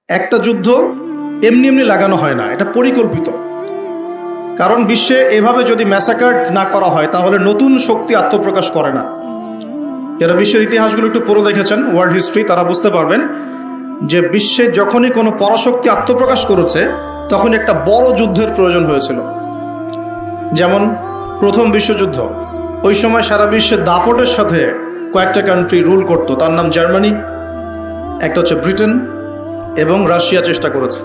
একটা যুদ্ধ এমনি এমনি লাগানো হয় না, এটা পরিকল্পিত। কারণ বিশ্বে এভাবে যদি ম্যাসাকার না করা হয় তাহলে নতুন শক্তি আত্মপ্রকাশ করে না। যারা বিশ্বের ইতিহাসগুলো একটু পড়ে দেখেছেন, ওয়ার্ল্ড হিস্ট্রি, তারা বুঝতে পারবেন যে বিশ্বে যখনই কোনো পরাশক্তি আত্মপ্রকাশ করেছে তখন একটা বড় যুদ্ধের প্রয়োজন হয়েছিল। যেমন প্রথম বিশ্বযুদ্ধ, ওই সময় সারা বিশ্বে দাপটের সাথে কয়েকটা কান্ট্রি রুল করতো, তার নাম জার্মানি, একটা হচ্ছে ব্রিটেন এবং রাশিয়া চেষ্টা করেছে।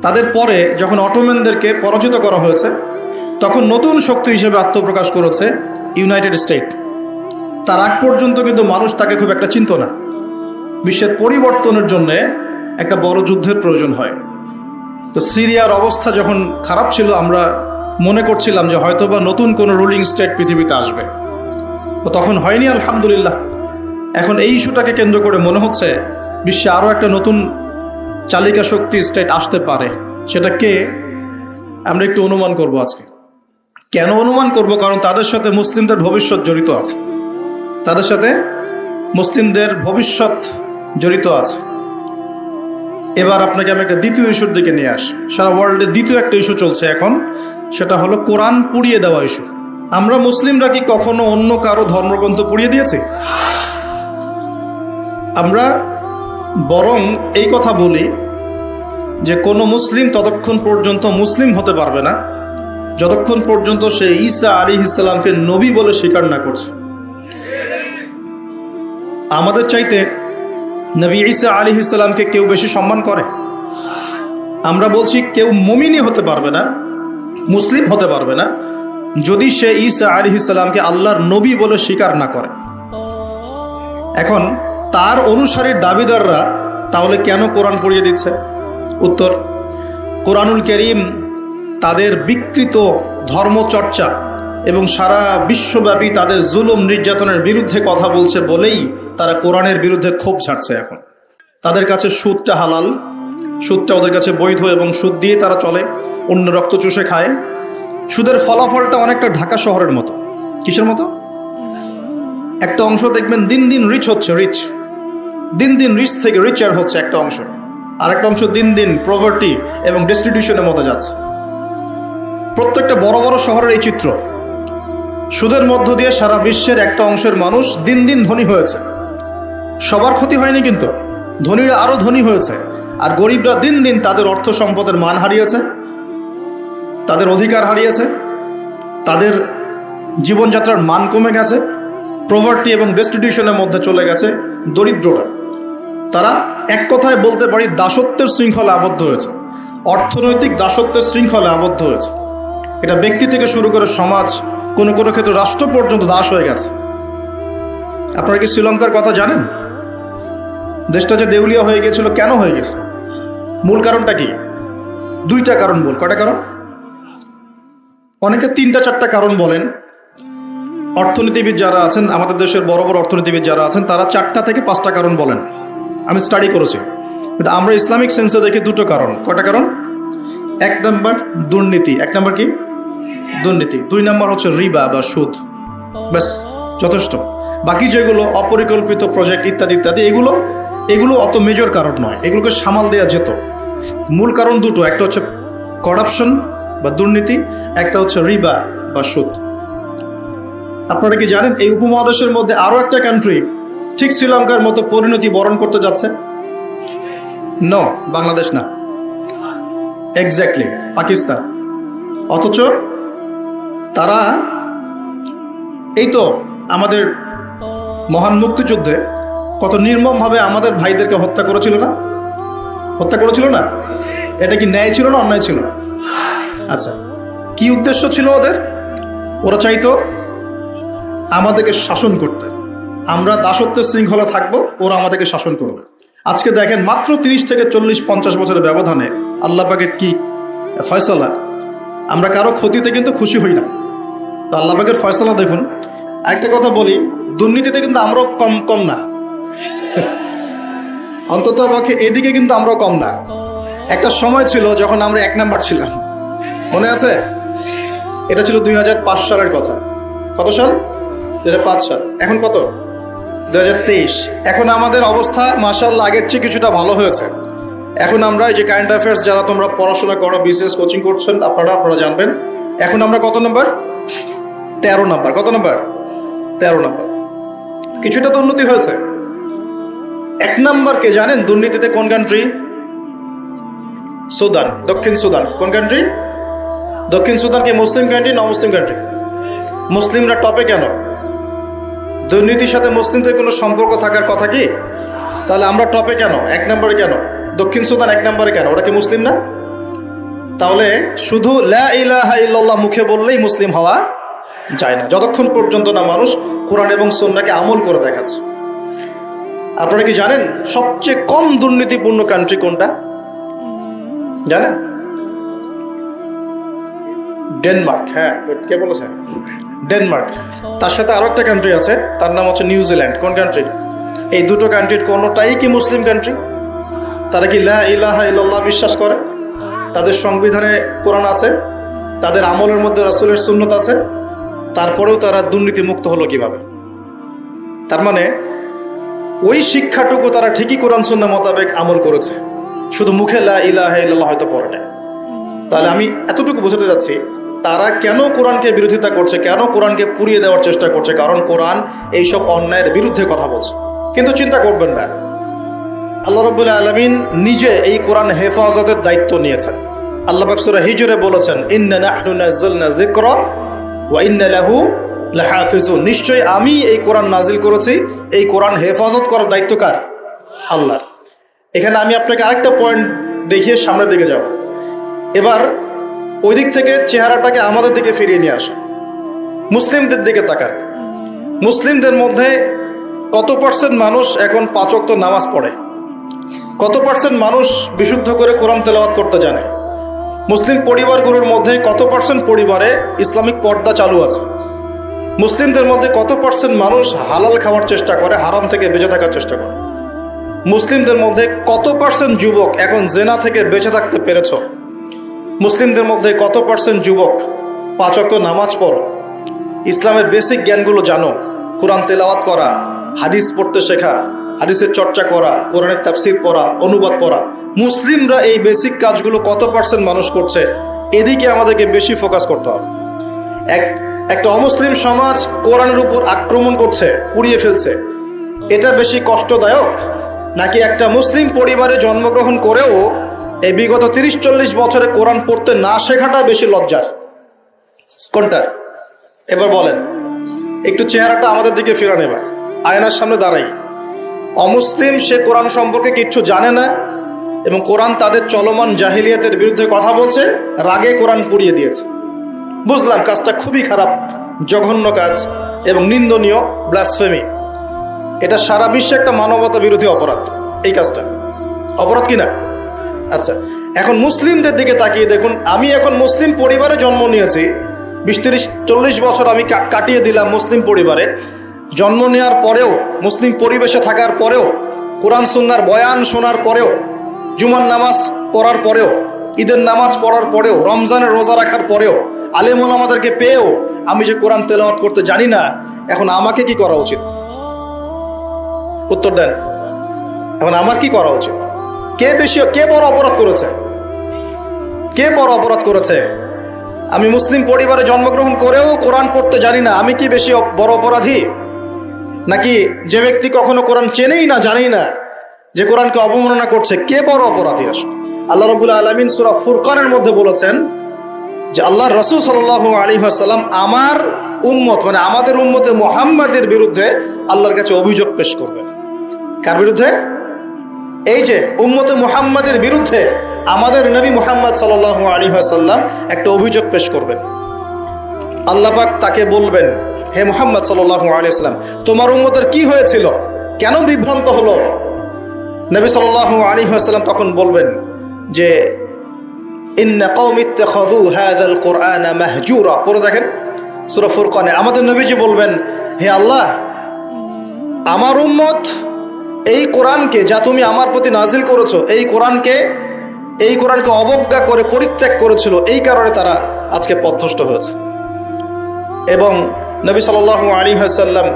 তাদের পরে যখন অটোম্যানদেরকে পরাজিত করা হয়েছে তখন নতুন শক্তি হিসেবে আত্মপ্রকাশ করেছে ইউনাইটেড স্টেট। তার আগ পর্যন্ত কিন্তু মানুষ তাকে খুব একটা চিনত না। বিশ্বের পরিবর্তনের জন্য একটা বড় যুদ্ধের প্রয়োজন হয়। তো সিরিয়ার অবস্থা যখন খারাপ ছিল, আমরা মনে করছিলাম যে হয়তোবা নতুন কোনো রুলিং স্টেট পৃথিবীতে আসবে, তো তখন হয়নি, আলহামদুলিল্লাহ। এখন এই ইস্যুটাকে কেন্দ্র করে মনে হচ্ছে বিশ্বে আরও একটা নতুন চালিকা শক্তি স্টেট আসতে পারে। সেটা কে, আমরা একটু অনুমান করব আজকে। কেন অনুমান করব? কারণ তাদের সাথে মুসলিমদের ভবিষ্যৎ জড়িত আছে, তাদের সাথে মুসলিমদের ভবিষ্যৎ জড়িত আছে। এবার আপনাকে আমি একটা দ্বিতীয় ইস্যুর দিকে নিয়ে আসি। সারা ওয়ার্ল্ডে দ্বিতীয় একটা ইস্যু চলছে এখন, সেটা হলো কোরআন পুড়িয়ে দেওয়া ইস্যু। আমরা মুসলিমরা কি কখনো অন্য কারো ধর্মগ্রন্থ পুড়িয়ে দিয়েছি? আমরা বরং এই কথা বলি যে কোনো মুসলিম ততক্ষণ পর্যন্ত মুসলিম হতে পারবে না যতক্ষণ পর্যন্ত সে ঈসা আলাইহিস সালামকে নবী বলে স্বীকার না করছে। আমাদের চাইতে নবী ঈসা আলাইহিস সালামকে কেউ বেশি সম্মান করে? আমরা বলছি কেউ মুমিনই হতে পারবে না, মুসলিম হতে পারবে না যদি সে ঈসা আলাইহিস সালামকে আল্লাহর নবী বলে স্বীকার না করে। এখন তার অনুসারীর দাবিদাররা তাহলে কেন কোরআন পড়িয়ে দিচ্ছে? উত্তর, কোরআনুল কারীম তাদের বিকৃত ধর্মচর্চা এবং সারা বিশ্বব্যাপী তাদের জুলুম নির্যাতনের বিরুদ্ধে কথা বলছে বলেই তারা কোরআনের বিরুদ্ধে ক্ষোভ ছাড়ছে। এখন তাদের কাছে সুদটা হালাল, সুদটা ওদের কাছে বৈধ এবং সুদ দিয়ে তারা চলে, অন্য রক্ত চুষে খায়। সুদের ফলাফলটা অনেকটা ঢাকা শহরের মতো। কিসের মতো? একটা অংশ দেখবেন দিন দিন রিচ হচ্ছে, দিন দিন রিচ থেকে রিচার হচ্ছে একটা অংশ, আর একটা অংশ দিন দিন প্রভার্টি এবং ডেস্টিটিউশনের মধ্যে যাচ্ছে। প্রত্যেকটা বড় বড় শহরের এই চিত্র। সুদের মধ্য দিয়ে সারা বিশ্বের একটা অংশের মানুষ দিন দিন ধনী হয়েছে। সবার ক্ষতি হয়নি, কিন্তু ধনীরা আরো ধনী হয়েছে, আর গরিবরা দিন দিন তাদের অর্থ সম্পদের মান হারিয়েছে, তাদের অধিকার হারিয়েছে, তাদের জীবনযাত্রার মান কমে গেছে, প্রভার্টি এবং ডেস্টিটিউশনের মধ্যে চলে গেছে দরিদ্ররা। তারা এক কথায় বলতে পারি দাসত্বের শৃঙ্খলে আবদ্ধ হয়েছে, অর্থনৈতিক দাসত্বের শৃঙ্খলে আবদ্ধ হয়েছে। এটা ব্যক্তি থেকে শুরু করে সমাজ, কোনো কোনো ক্ষেত্রে রাষ্ট্র পর্যন্ত দাস হয়ে গেছে। আপনারা কি শ্রীলঙ্কার কথা জানেন? দেশটা যে দেউলিয়া হয়ে গেছিল, কেন হয়ে গেছিল? মূল কারণটা কি? দুইটা কারণ বল। কয়টা কারণ? অনেকে তিনটা চারটা কারণ বলেন। অর্থনীতিবিদ যারা আছেন, আমাদের দেশের বড় বড় অর্থনীতিবিদ যারা আছেন, তারা 4টা থেকে 5টা কারণ বলেন। আমি স্টাডি করেছি, কিন্তু আমরা ইসলামিক সেন্সে দেখি দুটো কারণ। কয়টা কারণ? 1 নম্বর দুর্নীতি। 1 নম্বর কি? দুর্নীতি। 2 নম্বর হচ্ছে রিবা বা সুদ। ব্যাস, যথেষ্ট। বাকি যেগুলো অপরিকল্পিত প্রজেক্ট ইত্যাদি ইত্যাদি, এগুলো অত মেজর কারণ নয়, এগুলোকে সামাল দেওয়া যেত। মূল কারণ দুটো, একটা হচ্ছে করাপশন বা দুর্নীতি, একটা হচ্ছে রিবা বা সুদ। আপনারা কি জানেন এই উপমহাদেশের মধ্যে আরো একটা কান্ট্রি ঠিক শ্রীলঙ্কার মতো পরিণতি বরণ করতে যাচ্ছে? নো, বাংলাদেশ না, এক্স্যাক্টলি পাকিস্তান। অথচ তারা এই তো আমাদের মহান মুক্তিযুদ্ধে কত নির্মমভাবে আমাদের ভাইদেরকে হত্যা করেছিল না? হত্যা করেছিল না? এটা কি ন্যায় ছিল না অন্যায় ছিল? আচ্ছা, কি উদ্দেশ্য ছিল ওদের? ওরা চাইতো আমাদেরকে শাসন করতে, আমরা দাসত্বের শৃঙ্খলা থাকবো, ওরা আমাদেরকে শাসন করবে। আজকে দেখেন মাত্র 30 থেকে 40-50 বছরের ব্যবধানে আল্লাহ পাকের কি ফয়সালা। আমরা কারো ক্ষতিতে কিন্তু খুশি হই না, তো আল্লাহ পাকের ফয়সালা দেখুন। একটা কথা বলি, দুর্নীতিতে কিন্তু আমরাও কম না, অন্তত পক্ষে এদিকে কিন্তু আমরাও কম না। একটা সময় ছিল যখন আমরা 1 নাম্বার ছিলাম, মনে আছে? এটা ছিল 2005 সালের কথা। কত সাল? 2005 সাল। এখন কত? 2023। এখন আমাদের অবস্থা মাশাআল্লাহ আগের চেয়ে কিছুটা ভালো হয়েছে। এখন আমরা এই যে কারেন্ট অ্যাফেয়ার্স যারা তোমরা পড়াশোনা করো, বিসিএস কোচিং করছেন, আপনারা জানবেন এখন আমরা কত নাম্বার? 13 নাম্বার। কত নাম্বার? 13 নাম্বার। কিছুটা তো উন্নতি হয়েছে। 1 নাম্বার কে জানেন দুর্নীতিতে? কোন কান্ট্রি? সুদান, দক্ষিণ সুদান। কোন কান্ট্রি? দক্ষিণ সুদান কি মুসলিম কান্ট্রি না মুসলিম কান্ট্রি? মুসলিমরা টপে কেন? দুর্নীতির সাথে মুসলিমদের কোনো সম্পর্ক থাকার কথা কি? তাহলে আমরা টপে কেন? 1 নম্বরে কেন? দক্ষিণ সুদান 1 নম্বরে কেন? ওরা কি মুসলিম না? তাহলে শুধু লা ইলাহা ইল্লাল্লাহ মুখে বললেই মুসলিম হওয়া যায় না, যতক্ষণ পর্যন্ত না মানুষ কোরআন এবং সুন্নাহকে আমল করে দেখাচ্ছে। আপনারা কি জানেন সবচেয়ে কম দুর্নীতিপূর্ণ কান্ট্রি কোনটা জানেন? ডেনমার্ক। হ্যাঁ, কে বলেছে? ডেনমার্ক। তার সাথে আরো একটা কান্ট্রি আছে, তার নাম হচ্ছে নিউজিল্যান্ড। কোন কান্ট্রি? এই দুটো কান্ট্রির কোনোটাই কি মুসলিম কান্ট্রি? তারা কি লা ইলাহা ইল্লাল্লাহ বিশ্বাস করে? তাদের সংবিধানে কোরআন আছে, তাদের আমলের মধ্যে রাসূলের সুন্নত আছে, তারপরেও তারা দুর্নীতি মুক্ত হলো কিভাবে? তার মানে ওই শিক্ষাটুকু তারা ঠিকই কোরআন সুন্নাহ মোতাবেক আমল করেছে, শুধু মুখে লা ইলাহা ইল্লাল্লাহ হয়তো পড়ে না। তাহলে আমি এতটুকু বোঝাতে যাচ্ছি তারা কেন কোরআনকে বিরোধিতা করছে, কেন কোরআনকে পুড়িয়ে দেওয়ার চেষ্টা করছে, কারণ কোরআন এইসব অন্যায়ের বিরুদ্ধে কথা বলছে। কিন্তু চিন্তা করবেন না, আল্লাহ রাব্বুল আলামিন নিজে এই কোরআন হেফাজতের দায়িত্ব নিয়েছেন। আল্লাহ পাক সূরা হিজরে বলেছেন, ইন্না নাহনু নাযালনা যিকরা ওয়া ইন্না লাহু লাহাফিজুন। নিশ্চয়ই আমি এই কোরআন নাজিল করেছি, এই কোরআন হেফাজত করার দায়িত্ব কার? আল্লাহর। এখানে আমি আপনাকে আরেকটা পয়েন্ট দেখিয়ে সামনের দিকে যাব। এবার ওই দিক থেকে চেহারাটাকে আমাদের দিকে ফিরিয়ে নিয়ে আসা, মুসলিমদের দিকে তাকান। মুসলিমদের মধ্যে কত পার্সেন্ট মানুষ এখন 5 ওয়াক্ত নামাজ পড়ে? কত পার্সেন্ট মানুষ বিশুদ্ধ করে কোরআন তেলাওয়াত করতে জানে? মুসলিম পরিবারগুলোর মধ্যে কত পার্সেন্ট পরিবারে ইসলামিক পর্দা চালু আছে? মুসলিমদের মধ্যে কত পার্সেন্ট মানুষ হালাল খাওয়ার চেষ্টা করে, হারাম থেকে বেঁচে থাকার চেষ্টা করে? মুসলিমদের মধ্যে কত পার্সেন্ট যুবক এখন জেনা থেকে বেঁচে থাকতে পেরেছ? মুসলিমদের মধ্যে কত পার্সেন্ট যুবক 5 ওয়াক্ত নামাজ পড়ো, ইসলামের বেসিক জ্ঞানগুলো জানো, কোরআন তেলাওয়াত করা, হাদিস পড়তে শেখা, হাদিসের চর্চা করা, কোরআনের তাফসীর পড়া, অনুবাদ পড়া? মুসলিমরা এই বেসিক কাজগুলো কত পার্সেন্ট মানুষ করছে? এদিকে আমাদেরকে বেশি ফোকাস করতে হবে। একটা অমুসলিম সমাজ কোরআনের উপর আক্রমণ করছে, পুড়িয়ে ফেলছে, এটা বেশি কষ্টদায়ক নাকি একটা মুসলিম পরিবারে জন্মগ্রহণ করেও এই বিগত 30-40 বছরে কোরআন পড়তে না শেখাটা বেশি লজ্জার? কোনটা? এবার বলেন, একটু চেহারাটা আমাদের দিকে ফিরান। এবার আয়নার সামনে দাঁড়াই। অমুসলিম, সে কোরআন সম্পর্কে কিচ্ছু জানে না এবং কোরআন তাদের চলমান জাহিলিয়াতের বিরুদ্ধে কথা বলছে, রাগে কোরআন পুড়িয়ে দিয়েছে। বুঝলাম কাজটা খুবই খারাপ, জঘন্য কাজ এবং নিন্দনীয়, ব্লাসফেমি। এটা সারা বিশ্বে একটা মানবতা বিরোধী অপরাধ। এই কাজটা অপরাধ কিনা? আচ্ছা, এখন মুসলিমদের দিকে তাকিয়ে দেখুন। আমি এখন মুসলিম পরিবারে জন্ম নিয়েছি, 20-30-40 বছর আমি কাটিয়ে দিলাম মুসলিম পরিবারে। জন্ম নেওয়ার পরেও, মুসলিম পরিবেশে থাকার পরেও, কোরআন সুন্নাহর বয়ান শোনার পরেও, জুমার নামাজ পড়ার পরেও, ঈদের নামাজ পড়ার পরেও, রমজানের রোজা রাখার পরেও, আলেম ওলামাদেরকে পেয়েও আমি যে কোরআন তেলাওয়াত করতে জানি না, এখন আমাকে কি করা উচিত? উত্তর দেন। এখন আমার কি করা উচিত? কে বড় অপরাধ করেছে? কে বড় অপরাধ করেছে? আমি মুসলিম পরিবারে জন্মগ্রহণ করেও কোরআন পড়তে জানি না, আমি কি বেশি বড় অপরাধী? নাকি যে ব্যক্তি কখনো কোরআন চেনেই না, জানেই না, যে কোরআনকে অবমাননা করছে, কে বড় অপরাধী? আসলে আল্লাহ রাব্বুল আলামিন সূরা ফুরকানের মধ্যে বলেছেন যে আল্লাহ রাসূল সাল্লাল্লাহু আলাইহি ওয়াসাল্লাম আমার উম্মত, মানে আমাদের উম্মতে মুহাম্মাদের বিরুদ্ধে আল্লাহর কাছে অভিযোগ পেশ করবেন। কার বিরুদ্ধে? এই যে উম্মতে মুহাম্মাদের বিরুদ্ধে আমাদের নবী মুহাম্মদ সাল্লাল্লাহু আলাইহি ওয়াসাল্লাম একটা অভিযোগ পেশ করবেন। আল্লাহ পাক তাকে বলবেন, হে মুহাম্মদ সাল্লাল্লাহু আলাইহি ওয়াসাল্লাম, তোমার উম্মতের কি হয়েছিল, কেন বিভ্রান্ত হলো? নবী সাল্লাল্লাহু আলাইহি ওয়াসাল্লাম তখন বলবেন যে ইন্না কওমি ইত্তাখাযু হাযাল কুরআনা মাহজুরা। পড়ে দেখেন সূরা ফুরকানে আমাদের নবীজি বলবেন, হে আল্লাহ, আমার উম্মত এই কোরআনকে, যা তুমি আমার প্রতি নাজিল করেছো, এই কোরআনকে অবজ্ঞা করে পরিত্যাগ করেছিল, এই কারণে তারা আজকে পথভ্রষ্ট হয়েছে। এবং নবী সাল্লাল্লাহু আলাইহি ওয়াসাল্লাম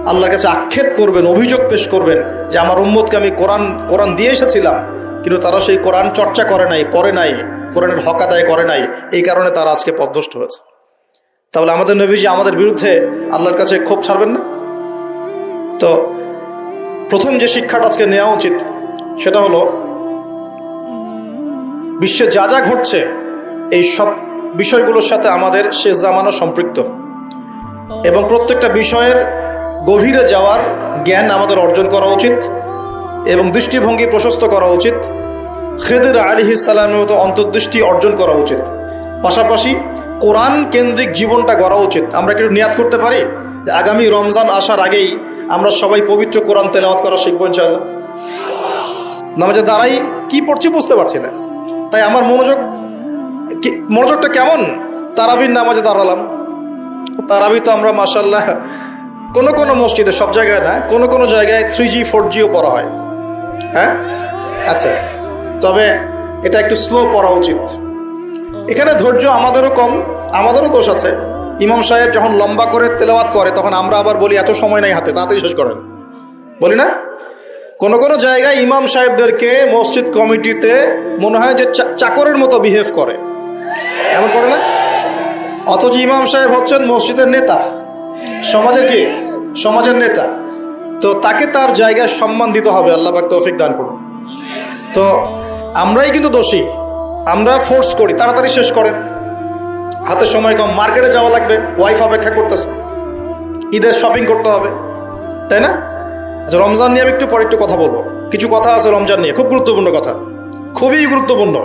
আল্লাহর কাছে আক্ষেপ করবেন, অভিযোগ পেশ করবেন যে আমার উম্মতকে আমি কোরআন দিয়ে এসেছিলাম, কিন্তু তারা সেই কোরআন চর্চা করে নাই, পড়ে নাই, কোরআনের হক আদায় করে নাই, এই কারণে তারা আজকে পথভ্রষ্ট হয়েছে। তাহলে আমাদের নবীজি আমাদের বিরুদ্ধে আল্লাহর কাছে ক্ষোভ ছাড়বেন না? তো প্রথম যে শিক্ষাটা আজকে নেওয়া উচিত সেটা হলো, বিশ্বে যা যা ঘটছে এই সব বিষয়গুলোর সাথে আমাদের শেষ জামানা সম্পৃক্ত, এবং প্রত্যেকটা বিষয়ের গভীরে যাওয়ার জ্ঞান আমাদের অর্জন করা উচিত এবং দৃষ্টিভঙ্গি প্রশস্ত করা উচিত। খেদির আলাইহিস সালামের মতো অন্তর্দৃষ্টি অর্জন করা উচিত। পাশাপাশি কোরআন কেন্দ্রিক জীবনটা গড়া উচিত। আমরা কি নিয়াত করতে পারি যে আগামী রমজান আসার আগেই আমরা সবাই পবিত্র কোরআন তেলাওয়াত করা শিখবো ইনশাআল্লাহ? নামাজে দাঁড়াই কি পড়ছি বুঝতে পারছি না, তাই আমার মনোযোগটা কেমন? তারাবির নামাজে দাঁড়ালাম। তারাবি তো আমরা মাশাআল্লাহ কোনো কোনো মসজিদে, সব জায়গায় না, কোনো কোনো জায়গায় 3G 4Gও পড়া হয়। হ্যাঁ, আচ্ছা, তবে এটা একটু স্লো পড়া উচিত। এখানে ধৈর্য আমাদেরও কম, আমাদেরও দোষ আছে। ইমাম সাহেব যখন লম্বা করে তেলাওয়াত করে তখন আমরা আবার বলি এত সময় নাই হাতে, তাড়াতাড়ি শেষ করেন, বলি না? কোনো কোনো জায়গায় ইমাম সাহেবদেরকে মসজিদ কমিটিতে মনে হয় যে চাকরের মতো বিহেভ করে, এমন করে না? অথচ ইমাম সাহেব হচ্ছেন মসজিদের নেতা, সমাজের কি? সমাজের নেতা। তো তাকে তার জায়গায় সম্মান দিতে হবে। আল্লাহ পাক তৌফিক দান করুন। তো আমরাই কিন্তু দোষী, আমরা ফোর্স করি তাড়াতাড়ি শেষ করেন, হাতে সময় কম, মার্কেটে যাওয়া লাগবে, ওয়াইফ অপেক্ষা করতেছে, ঈদের শপিং করতে হবে, তাই না? আচ্ছা, রমজান নিয়ে আমি একটু পরে একটু কথা বলবো। কিছু কথা আছে রমজান নিয়ে, খুব গুরুত্বপূর্ণ কথা, খুবই গুরুত্বপূর্ণ।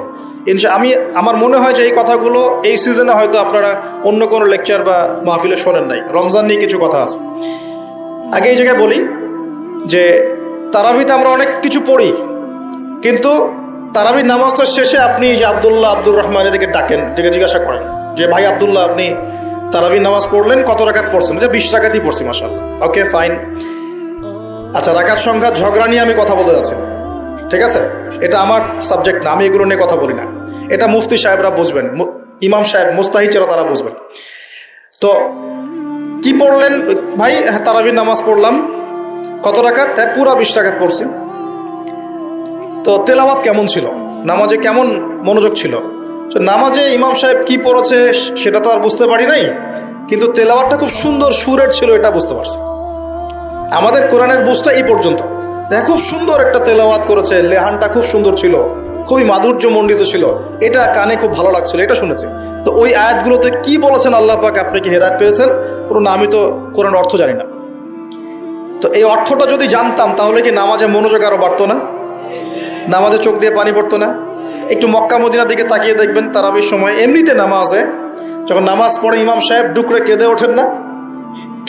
আমার মনে হয় যে এই কথাগুলো এই সিজনে হয়তো আপনারা অন্য কোনো লেকচার বা মাহফিলে শোনেন নাই। রমজান নিয়ে কিছু কথা আছে। আগে এই জায়গায় বলি যে তারাবিতে আমরা অনেক কিছু পড়ি, কিন্তু তারাবির নামাজটার শেষে আপনি যে আব্দুল্লাহ, আব্দুর রহমান এদিকে ডাকেন, যেটা জিজ্ঞাসা করেন যে ভাই আব্দুল্লাহ, আপনি তারাবির নামাজ পড়লেন, কত রাকাত পড়ছেন? এটা 20 রাকাতই পড়ছি মাশাআল্লাহ। ওকে, ফাইন। আচ্ছা, রাকাত সংখ্যা ঝগড়া নিয়ে আমি কথা বলতে যাচ্ছি না, ঠিক আছে? এটা আমার সাবজেক্ট না, আমি এগুলো নিয়ে কথা বলি না। এটা মুফতি সাহেবরা বুঝবেন, ইমাম সাহেব, মুস্তাহিদরা তারা বুঝবেন। তো কি পড়লেন ভাই? তারাবির নামাজ পড়লাম, কত রাকাত? পুরা 20 রাকাত পড়ছি। তো তেলাওয়াত কেমন ছিল? নামাজে কেমন মনোযোগ ছিল? তো নামাজে ইমাম সাহেব কি পড়েছে সেটা তো আর বুঝতে পারি নাই, কিন্তু তেলাওয়াতটা খুব সুন্দর সুরের ছিল, এটা বুঝতে পারছি। আমাদের কোরআনের বুঝটা এই পর্যন্ত, খুব সুন্দর একটা তেলাওয়াত করেছে, লেহানটা খুব সুন্দর ছিল, খুবই মাধুর্য মণ্ডিত ছিল, এটা কানে খুব ভালো লাগছিল, এটা শুনেছি। তো ওই আয়াতগুলোতে কি বলেছেন আল্লাহ পাক, আপনি কি হেদায়েত পেয়েছেন? পুরো না, আমি তো কোরআনের অর্থ জানি না। তো এই অর্থটা যদি জানতাম তাহলে কি নামাজে মনোযোগ আরো বাড়তো না? নামাজে চোখ দিয়ে পানি পড়তো না? একটু মক্কা মদিনার দিকে তাকিয়ে দেখবেন, তারাবির সময় এমনিতে নামাজে যখন নামাজ পড়ে ইমাম সাহেব ডুকরে কেঁদে ওঠেন না?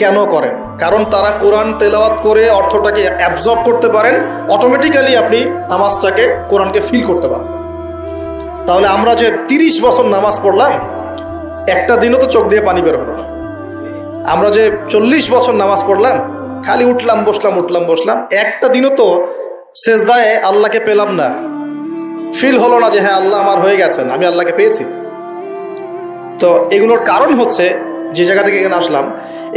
কেন করেন? কারণ তারা কোরআন তেলাওয়াত করে অর্থটাকে অ্যাবজর্ব করতে পারেন, অটোমেটিক্যালি আপনি নামাজটাকে, কোরআনকে ফিল করতে পারবেন। তাহলে আমরা যে 30 বছর নামাজ পড়লাম, একটা দিনও তো চোখ দিয়ে পানি বের হলো না। আমরা যে 40 বছর নামাজ পড়লাম, খালি উঠলাম বসলাম, উঠলাম বসলাম, একটা দিনও তো সেজদায় আল্লাহকে পেলাম না, ফিল হলো না যে হ্যাঁ আল্লাহ আমার হয়ে গেছেন, আমি আল্লাহকে পেয়েছি। তো এগুলোর কারণ হচ্ছে, যে জায়গা থেকে এখানে আসলাম,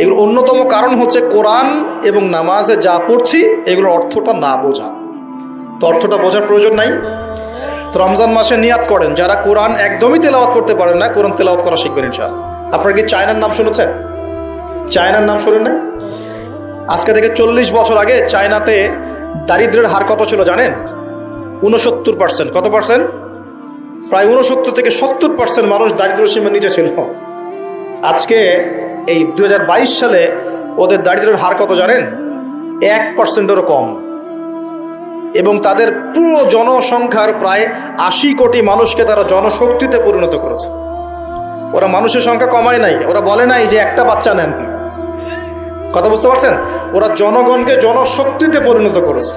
এগুলো অন্যতম কারণ হচ্ছে কোরআন এবং নামাজে যা পড়ছি এগুলোর অর্থটা না বোঝা। তো অর্থটা বোঝার প্রয়োজন নাই। তো রমজান মাসে নিয়াত করেন, যারা কোরআন একদমই তেলাওয়াত করতে পারেন না, কোরআন তেলাওয়াত করা শিখবেন ইনশাআল্লাহ। আপনারা কি চায়নার নাম শুনেছেন? চায়নার নাম শুনেন না? আজকে থেকে 40 বছর আগে চায়নাতে দারিদ্র্যের হার কত ছিল জানেন? 69%। কত পার্সেন্ট? প্রায় 69 থেকে 70% মানুষ দারিদ্র্য সীমার নিচে ছিল। আজকে এই 2022 সালে ওদের দারিদ্র্যের হার কত জানেন? 1%-এরও কম। এবং তাদের পুরো জনসংখ্যার প্রায় 80 কোটি মানুষকে তারা জনশক্তিতে পরিণত করেছে। ওরা মানুষের সংখ্যা কমায় নাই, ওরা বলে নাই যে একটা বাচ্চা নেন। কথা বুঝতে পারছেন? ওরা জনগণকে জনশক্তিতে পরিণত করেছে,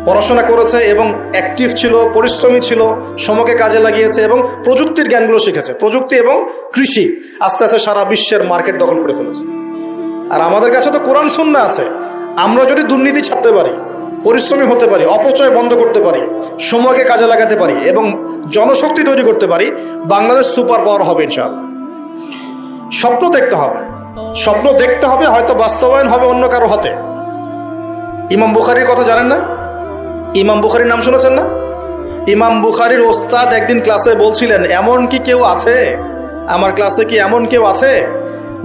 পড়াশোনা করেছে এবং অ্যাক্টিভ ছিল, পরিশ্রমী ছিল, সময়কে কাজে লাগিয়েছে এবং প্রযুক্তির জ্ঞানগুলো শিখেছে। প্রযুক্তি এবং কৃষি আস্তে আস্তে সারা বিশ্বের মার্কেট দখল করে ফেলেছে। আর আমাদের কাছে তো কোরআন সুন্নাহ আছে। আমরা যদি দুর্নীতি ছাড়তে পারি, পরিশ্রমী হতে পারি, অপচয় বন্ধ করতে পারি, সময়কে কাজে লাগাতে পারি এবং জনশক্তি তৈরি করতে পারি, বাংলাদেশ সুপার পাওয়ার হবে ইনশাআল্লাহ। স্বপ্ন দেখতে হবে, স্বপ্ন দেখতে হবে, হয়তো বাস্তবায়ন হবে অন্য কারো হাতে। ইমাম বুখারীর কথা জানেন না? ইমাম বুখারীর নাম শুনেছেন না? ইমাম বুখারীর ওস্তাদ একদিন ক্লাসে বলছিলেন, এমন কি কেউ আছে, আমার ক্লাসে কি এমন কেউ আছে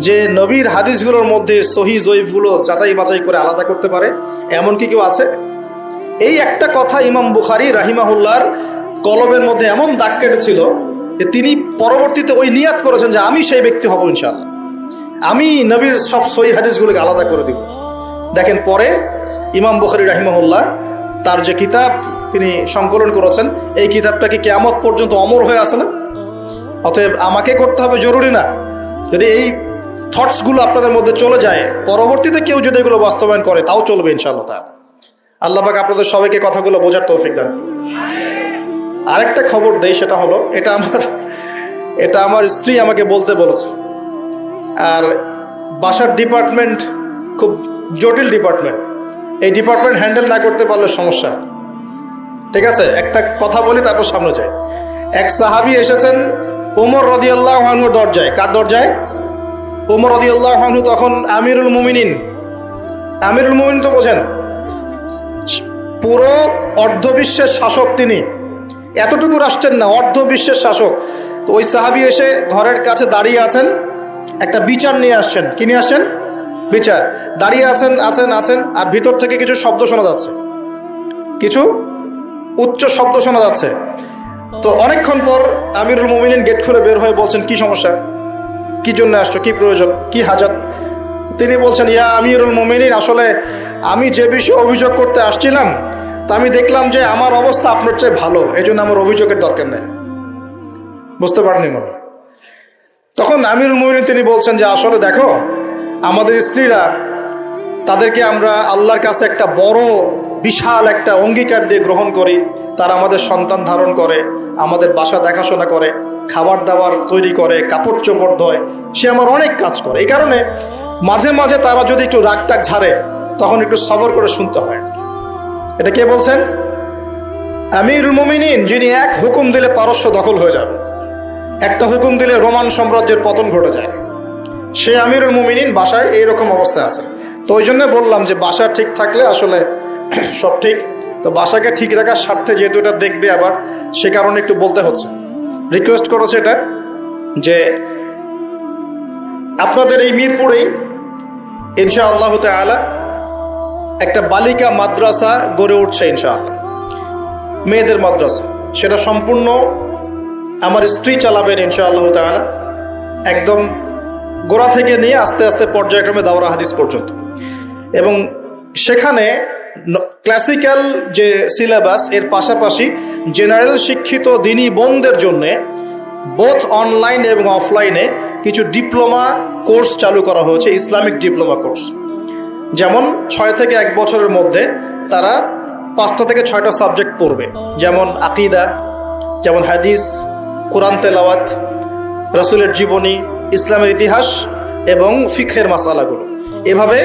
যে নবীর হাদিসগুলোর মধ্যে সহি জয়ীফগুলো যাচাই বাছাই করে আলাদা করতে পারে? এমন কি কেউ আছে? এই একটা কথা ইমাম বুখারী রাহিমাহুল্লাহর কলবের মধ্যে এমন দাগ কেটেছিল যে তিনি পরবর্তীতে ওই নিয়াত করেছেন যে আমি সেই ব্যক্তি হব ইনশাআল্লাহ, আমি নবীর সব সহি হাদিসগুলোকে আলাদা করে দিব। দেখেন, পরে ইমাম বুখারী রাহিমাহুল্লাহ তার যে কিতাব তিনি সংকলন করেছেন, এই কিতাবটা কি কিয়ামত পর্যন্ত অমর হয়ে আছে না? অতএব আমাকে করতে হবে জরুরি না। যদি এই থটসগুলো আপনাদের মধ্যে চলে যায়, পরবর্তীতে কেউ যদি এগুলো বাস্তবায়ন করে তাও চলবে ইনশাআল্লাহ তাআলা। আল্লাহ পাক আপনাদের সবাইকে কথাগুলো বোঝার তৌফিক দান। আরেকটা খবর দেই, সেটা হলো এটা আমার স্ত্রী আমাকে বলতে বলেছে। আর বাসার ডিপার্টমেন্ট খুব জটিল ডিপার্টমেন্ট, এই ডিপার্টমেন্ট হ্যান্ডেল না করতে পারলে সমস্যা। ঠিক আছে, একটা কথা বলি তারপর সামনে যাই। এক সাহাবী এসেছেন ওমর রাদিয়াল্লাহু আনহুর দরজায়। কার দরজায়? ওমর রাদিয়াল্লাহু আনহু তখন আমিরুল মুমিনিন। আমিরুল মুমিনিন তো বোঝেন, পুরো অর্ধবিশ্বের শাসক তিনি। এতটুকু রাষ্ট্রের না, অর্ধবিশ্বের শাসক। তো ওই সাহাবী এসে ঘরের কাছে দাঁড়িয়ে আছেন, একটা বিচার নিয়ে আসছেন। কি নিয়ে আসছেন? বিচার। দাঁড়িয়ে আছেন আছেন আছেন আর ভিতর থেকে কিছু শব্দ শোনা যাচ্ছে, কিছু উচ্চ শব্দ শোনা যাচ্ছে। তো অনেকক্ষণ পর আমিরুল মুমিনিন গেট খুলে বের হয়ে বলছেন, কি সমস্যা, কি জন্য আসছো, কি প্রয়োজন, কি হাজাত? তিনি বলছেন, ইয়া আমিরুল মুমিনিন, আসলে আমি যে বিষয়ে অভিযোগ করতে আসছিলাম তা আমি দেখলাম যে আমার অবস্থা আপনার চেয়ে ভালো, এই জন্য আমার অভিযোগের দরকার নেই। বুঝতে পারেননি মনে? তখন আমিরুল মুমিনিন তিনি বলছেন যে আসলে দেখো, আমাদের স্ত্রীরা, তাদেরকে আমরা আল্লাহর কাছে একটা বড় বিশাল একটা অঙ্গীকার দিয়ে গ্রহণ করি। তারা আমাদের সন্তান ধারণ করে, আমাদের বাসা দেখাশোনা করে, খাবার দাবার তৈরি করে, কাপড় চোপড় ধোয়, সে আমার অনেক কাজ করে। এই কারণে মাঝে মাঝে তারা যদি একটু রাগ টাগ ঝাড়ে তখন একটু সবর করে শুনতে হয়। এটা কে বলছেন? আমিরুল মুমিনিন, যিনি এক হুকুম দিলে পারস্য দখল হয়ে যাবে, একটা হুকুম দিলে রোমান সাম্রাজ্যের পতন ঘটে যায়, সে আমিরুল মুমিনিন বাসায় এইরকম অবস্থায় আছে। তো ওই জন্য বললাম যে বাসা ঠিক থাকলে আসলে সব ঠিক। তো বাসাকে ঠিক রাখার স্বার্থে যেহেতু এটা দেখবে আবার, সে কারণে একটু বলতে হচ্ছে। রিকোয়েস্ট করেছে এটা যে আপনাদের এই মিরপুরেই ইনশাআল্লাহ তাআলা একটা বালিকা মাদ্রাসা গড়ে উঠছে ইনশাআল্লাহ, মেয়েদের মাদ্রাসা। সেটা সম্পূর্ণ আমার স্ত্রী চালাবেন ইনশাআল্লাহ তাআলা, একদম গোড়া থেকে নিয়ে আস্তে আস্তে পর্যায়ক্রমে দাওরা হাদিস পর্যন্ত। এবং সেখানে ক্লাসিক্যাল যে সিলেবাস, এর পাশাপাশি জেনারেল শিক্ষিত দিনী বোনদের জন্যে বোথ অনলাইন এবং অফলাইনে কিছু ডিপ্লোমা কোর্স চালু করা হয়েছে, ইসলামিক ডিপ্লোমা কোর্স। যেমন 6 থেকে 1 বছরের মধ্যে তারা 5টা থেকে 6টা সাবজেক্ট পড়বে, যেমন আকিদা, যেমন হাদিস, কোরআন তেলাওয়াত, রাসূলের জীবনী, ইসলামের ইতিহাস এবং ফিকহের মাসালাগুলো। এভাবে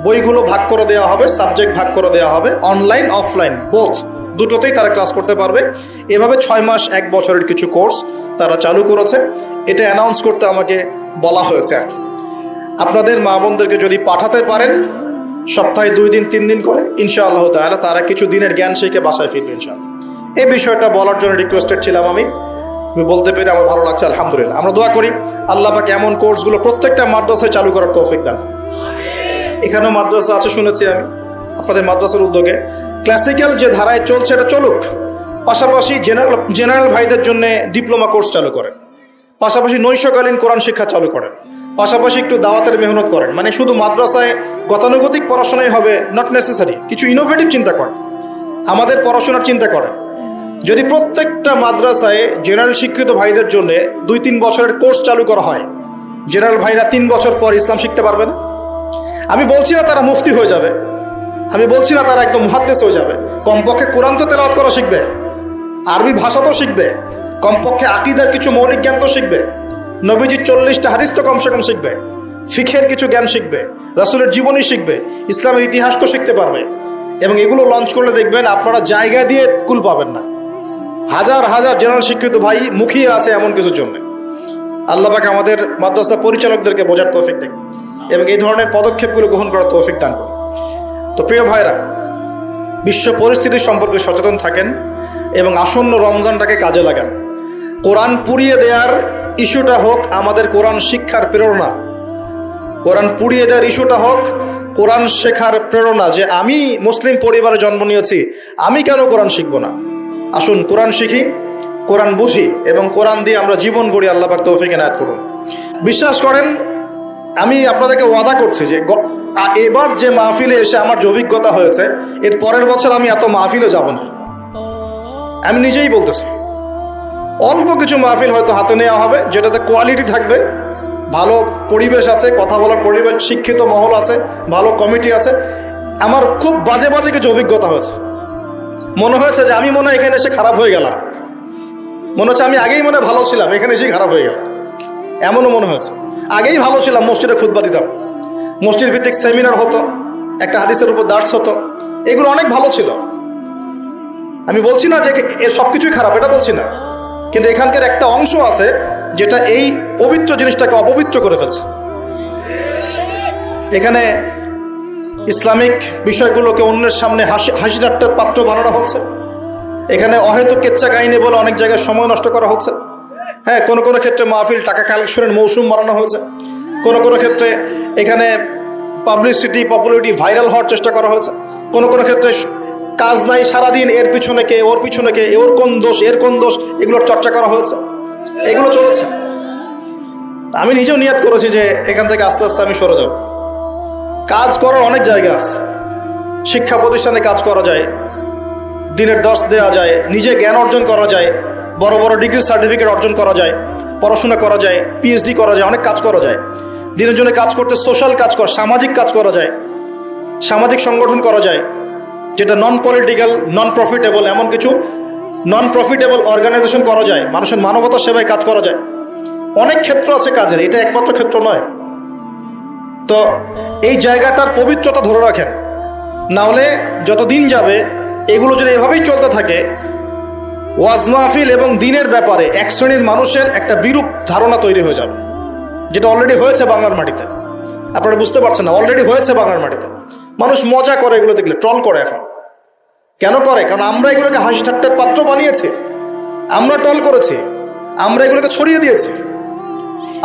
বইগুলো ভাগ করে দেওয়া হবে, সাবজেক্ট ভাগ করে দেওয়া হবে, অনলাইন অফলাইন বোথ দুটোতেই তারা ক্লাস করতে পারবে। এভাবে 6 মাস 1 বছরের কিছু কোর্স তারা চালু করেছে। এটা অ্যানাউন্স করতে আমাকে বলা হয়েছে আর কি। আপনাদের মা বোনদেরকে যদি পাঠাতে পারেন সপ্তাহে 2 দিন 3 দিন করে, ইনশাআল্লাহ তাআলা তারা কিছু দিনের জ্ঞান শিখে বাসায় ফিরবে ইনশাআল্লাহ। এই বিষয়টা বলার জন্য রিকোয়েস্টেড ছিলাম আমি বলতে পেরে আমার ভালো লাগছে, আলহামদুলিল্লাহ। আমরা দোয়া করি আল্লাহ পাক এমন কোর্সগুলো প্রত্যেকটা মাদ্রাসায় চালু করার তৌফিক দান। এখানেও মাদ্রাসা আছে শুনেছি আমি, আপনাদের মাদ্রাসার উদ্যোগে ক্লাসিক্যাল যে ধারায় চলছে এটা চলুক, পাশাপাশি জেনারেল ভাইদের জন্য ডিপ্লোমা কোর্স চালু করেন, পাশাপাশি নৈশকালীন কোরআন শিক্ষা চালু করেন, পাশাপাশি একটু দাওয়াতের মেহনত করেন। মানে শুধু মাদ্রাসায় গতানুগতিক পড়াশোনাই হবে নট নেসেসারি, কিছু ইনোভেটিভ চিন্তা করেন, আমাদের পড়াশোনার চিন্তা করেন। যদি প্রত্যেকটা মাদ্রাসায় জেনারেল শিক্ষিত ভাইদের জন্য 2-3 বছরের কোর্স চালু করা হয়, জেনারেল ভাইরা 3 বছর পর ইসলাম শিখতে পারবেন। আমি বলছি না তারা মুফতি হয়ে যাবে, আমি বলছি না তারা একদম মুহাদ্দিস হয়ে যাবে, কমপক্ষে কোরআন তো তেলাওয়াত করা শিখবে, আরবি ভাষা তো শিখবে, কমপক্ষে আকীদার কিছু মৌলিক জ্ঞান তো শিখবে, নবীজির 40টা হাদিস তো কমসে কম শিখবে, ফিকহের কিছু জ্ঞান শিখবে, রাসূলের জীবনী শিখবে, ইসলামের ইতিহাস তো শিখতে পারবে। এবং এগুলো লঞ্চ করলে দেখবেন আপনারা জায়গা দিয়ে কুল পাবেন না। হাজার হাজার জেনারেল শিক্ষিত ভাই মুখিয়ে আছে এমন কিছুর জন্য। আল্লাহ পাক আমাদের মাদ্রাসা পরিচালকদেরকে বোঝার তৌফিক দেন এবং এই ধরনের পদক্ষেপগুলো গ্রহণ করার তৌফিক দান করুন। তো প্রিয় ভাইরা, বিশ্ব পরিস্থিতি সম্পর্কে সচেতন থাকেন, এবং আসন্ন রমজানটাকে কাজে লাগান। কোরআন পুড়িয়ে দেওয়ার ইস্যুটা হোক আমাদের কোরআন শিক্ষার প্রেরণা, কোরআন পুড়িয়ে দেওয়ার ইস্যুটা হোক কোরআন শেখার প্রেরণা, যে আমি মুসলিম পরিবারে জন্ম নিয়েছি, আমি কেন কোরআন শিখব না। আসুন কোরআন শিখি, কোরআন বুঝি এবং কোরআন দিয়ে আমরা জীবন গড়ি। আল্লাহ পাক তৌফিক এনায়েত করুন। বিশ্বাস করেন, আমি আপনাদেরকে ওয়াদা করছি যে এবার যে মাহফিলে এসে আমার যে অভিজ্ঞতা হয়েছে, এর পরের বছর আমি এত মাহফিলে যাব না। আমি নিজেই বলতেছি, অল্প কিছু মাহফিল হয়তো হাতে নেওয়া হবে, যেটাতে কোয়ালিটি থাকবে, ভালো পরিবেশ আছে, কথা বলার পরিবেশ, শিক্ষিত মহল আছে, ভালো কমিটি আছে। আমার খুব বাজে বাজে কিছু অভিজ্ঞতা হয়েছে। মনে হয়েছে যে আমি মনে হয় এখানে এসে খারাপ হয়ে গেলাম, মনে হচ্ছে আমি আগেই মনে ভালো ছিলাম, এখানে এসেই খারাপ হয়ে গেল, এমনও মনে হয়েছে। আগেই ভালো ছিলাম, মসজিদে খুতবা দিতাম, মসজিদ ভিত্তিক সেমিনার হতো, একটা হাদিসের উপর দার্স হতো, এগুলো অনেক ভালো ছিল। আমি বলছি না যে এর সবকিছুই খারাপ, এটা বলছি না, কিন্তু এখানকার একটা অংশ আছে যেটা এই পবিত্র জিনিসটাকে অপবিত্র করে ফেলছে। এখানে ইসলামিক বিষয়গুলোকে অন্যের সামনে হাসি ঠাট্টার পাত্র বানানো হচ্ছে। এখানে অহেতুক কেচ্চা কাহিনী বলে অনেক জায়গায় সময় নষ্ট করা হচ্ছে। হ্যাঁ, কোনো কোনো ক্ষেত্রে মাহফিল টাকা কালেকশনের মৌসুম বানানো হয়েছে, কোনো কোনো ক্ষেত্রে এখানে পাবলিসিটি, পপুলারিটি, ভাইরাল হওয়ার চেষ্টা করা হয়েছে, কোনো কোনো ক্ষেত্রে কাজ নাই, সারাদিন এর পিছনে কে, ওর পিছনে কে, ওর কোন দোষ, এর কোন দোষ, এগুলোর চর্চা করা হয়েছে, এগুলো চলেছে। আমি নিজেও নিয়াত করেছি যে এখান থেকে আস্তে আস্তে আমি সরে যাব। কাজ করার অনেক জায়গা আছে, শিক্ষা প্রতিষ্ঠানে কাজ করা যায়, দিনের দর্শ দেওয়া যায়, নিজে জ্ঞান অর্জন করা যায়, বড় বড় ডিগ্রি সার্টিফিকেট অর্জন করা যায়, পড়াশোনা করা যায়, পিএইচডি করা যায়, অনেক কাজ করা যায়। দিনের জন্য কাজ করতে সোশ্যাল কাজ করা, সামাজিক কাজ করা যায়, সামাজিক সংগঠন করা যায়, যেটা নন পলিটিক্যাল, নন প্রফিটেবল, এমন কিছু নন প্রফিটেবল অর্গানাইজেশন করা যায়, মানুষের মানবতার সেবায় কাজ করা যায়। অনেক ক্ষেত্র আছে কাজের, এটা একমাত্র ক্ষেত্র নয়। তো এই জায়গাটার পবিত্রতা ধরে রাখেন, না হলে যত দিন যাবে এগুলো যদি এভাবেই চলতে থাকে, ওয়াজ মাহফিল এবং দিনের ব্যাপারে এক শ্রেণীর মানুষের একটা বিরূপ ধারণা তৈরি হয়ে যাবে, যেটা অলরেডি হয়েছে বাংলার মাটিতে। আপনারা বুঝতে পারছেন না, অলরেডি হয়েছে বাংলার মাটিতে। মানুষ মজা করে এগুলো দেখলে, ট্রল করে। এখন কেন করে? কারণ আমরা এগুলোকে হাসি ঠাট্টার পাত্র বানিয়েছি, আমরা ট্রল করেছি, আমরা এগুলোকে ছড়িয়ে দিয়েছি।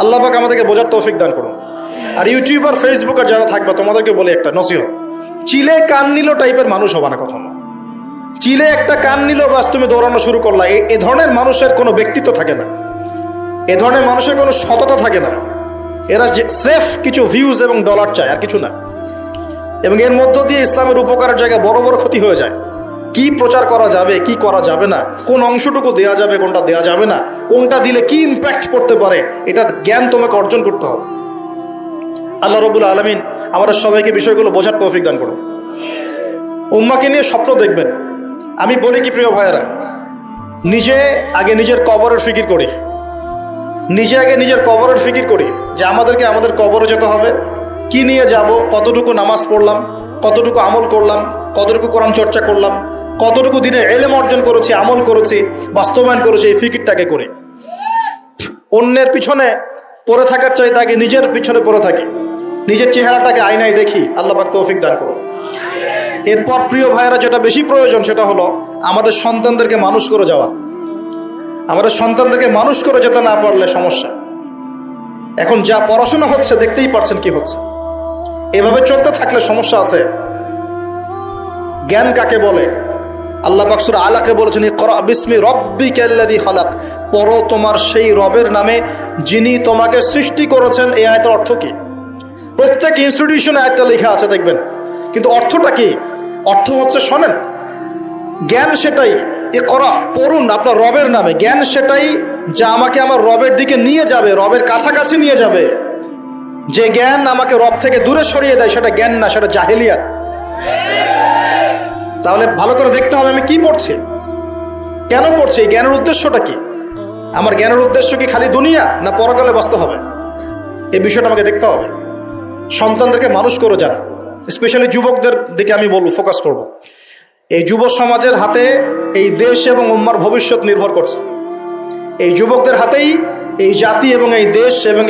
আল্লাহ পাক আমাদেরকে বোঝার তৌফিক দান করুন। আর ইউটিউবার, ফেসবুকার যারা থাকবে, তোমাদেরকে বলে একটা নসিহত, চিলে কান নিল টাইপের মানুষ হবে না কখনো। চিলে একটা কান নিল, বাস তুমি দৌড়ানো শুরু করলা। এ ধরনের মানুষের কোনো ব্যক্তিত্ব থাকে না, এ ধরনের মানুষের কোনো সততা থাকে না। এরা স্রেফ কিছু ভিউজ এবং ডলার চায়, আর কিছু না। এবং এর মধ্য দিয়ে ইসলামের উপকারের জায়গায় বড় বড় ক্ষতি হয়ে যায়। কি প্রচার করা যাবে, কি করা যাবে না, কোন অংশটুকু দেয়া যাবে, কোনটা দেয়া যাবে না, কোনটা দিলে কি ইম্প্যাক্ট করতে পারে, এটার জ্ঞান তোমাকে অর্জন করতে হবে। আল্লাহ রাব্বুল আলামিন আমাদের সবাইকে বিষয়গুলো বোঝার তৌফিক দান করুন। উম্মাকে নিয়ে স্বপ্ন দেখবেন। আমি বলি কি প্রিয় ভাইয়েরা, নিজে আগে নিজের কবরের ফিকির করি, নিজে আগে নিজের কবরের ফিকির করি যে আমাদেরকে আমাদের কবরে যেতে হবে, কি নিয়ে যাব, কতটুকু নামাজ পড়লাম, কতটুকু আমল করলাম, কতটুকু কোরআন চর্চা করলাম, কতটুকু দিনে ইলম অর্জন করেছি, আমল করেছি, বাস্তবায়ন করেছি, এই ফিকিরটাকে করে। অন্যের পিছনে পড়ে থাকার চাইতে আগে নিজের পিছনে পড়ে থাকি, নিজের চেহারাটাকে আয়নায় দেখি। আল্লাহ পাক তৌফিক দান করুন। এরপর প্রিয় ভাইয়েরা, যেটা বেশি প্রয়োজন সেটা হলো আমাদের সন্তানদেরকে মানুষ করে যাওয়া। আমাদের সন্তানদেরকে মানুষ করে যেতে না পারলে সমস্যা। এখন যা পড়াশোনা হচ্ছে দেখতেই পারছেন কি হচ্ছে, এভাবে চলতে থাকলে সমস্যা আছে। জ্ঞান কাকে বলে? আল্লাহ পাক সূরা আলাকে বলেছেন, ইকরা বিসমি রাব্বিকাল্লাযী খালাক, পড়ো তোমার সেই রবের নামে যিনি তোমাকে সৃষ্টি করেছেন। এই আয়াতের অর্থ কি? প্রত্যেক ইনস্টিটিউশনে আয়াতটা লেখা আছে দেখবেন, কিন্তু অর্থটা কি? অর্থ হচ্ছে, শোনেন, জ্ঞান সেটাই, ইকরা পড়ুন আপনার রবের নামে, জ্ঞান সেটাই যা আমাকে আমার রবের দিকে নিয়ে যাবে, রবের কাছাকাছি নিয়ে যাবে। যে জ্ঞান আমাকে রব থেকে দূরে সরিয়ে দেয় সেটা জ্ঞান না, সেটা জাহেলিয়াত। তাহলে ভালো করে দেখতে হবে আমি কি পড়ছি, কেন পড়ছি, জ্ঞানের উদ্দেশ্যটা কি? আমার জ্ঞানের উদ্দেশ্য কি খালি দুনিয়া, না পরকালে বাঁচতে হবে? এই বিষয়টা আমাকে দেখতে হবে। সন্তানদেরকে মানুষ করে যান, স্পেশালি যুবকদের দিকে আমি বলবো, ফোকাস করব। এই যুব সমাজের হাতে এই দেশ এবং উম্মার ভবিষ্যৎ নির্ভর করছে। এই যুবকদের হাতেই এই জাতি এবং এই দেশ এবং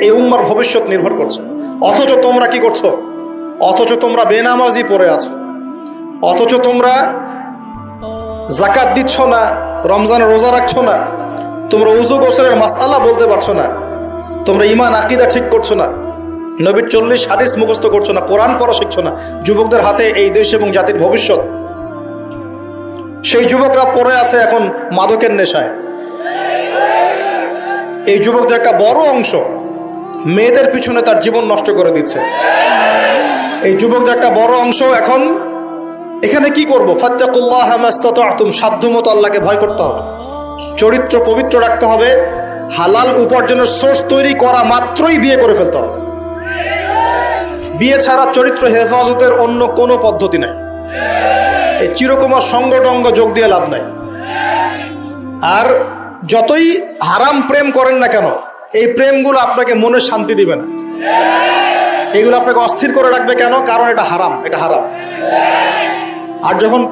এই উম্মার ভবিষ্যৎ নির্ভর করছে। অথচ তোমরা কি করছো? অথচ তোমরা বেনামাজি পড়ে আছো, অথচ তোমরা জাকাত দিচ্ছ না, রমজানের রোজা রাখছো না, তোমরা উযু গোসলের মাসআলা বলতে পারছো না, তোমরা ঈমান আকীদা ঠিক করছো না, নবীর 40 হাদিস মুখস্থ করছো না, কোরআন পড়া শিখছো না। যুবকদের হাতে এই দেশ এবং জাতির ভবিষ্যৎ। সেই যুবকরা পড়ে আছে এখন মাদকের নেশায়। এই যুবকদের একটা বড় অংশ মেয়েদের পিছনে তার জীবন নষ্ট করে দিচ্ছে। এই যুবকদের একটা বড় অংশ এখন এখানে কি করবো, ফাত্তাকুল্লাহ মাস্তাতাতুম, সাধ্যমতো আল্লাহকে ভয় করতে হবে, চরিত্র পবিত্র রাখতে হবে, হালাল উপার্জনের সোর্স তৈরি করা মাত্রই বিয়ে করে ফেলতে হবে। বিয়ে ছাড়া চরিত্র হেফাজতের অন্য কোনো পদ্ধতি নাই। এই চিরকুমার সঙ্গটঙ্গ যোগ দিয়ে লাভ নাই। আর যতই হারাম প্রেম করেন না কেন, এই প্রেমগুলো আপনাকে মনে শান্তি দিবে না, এগুলো আপনাকে অস্থির করে রাখবে। কেন? কারণ এটা হারাম, এটা হারাম। আর যখন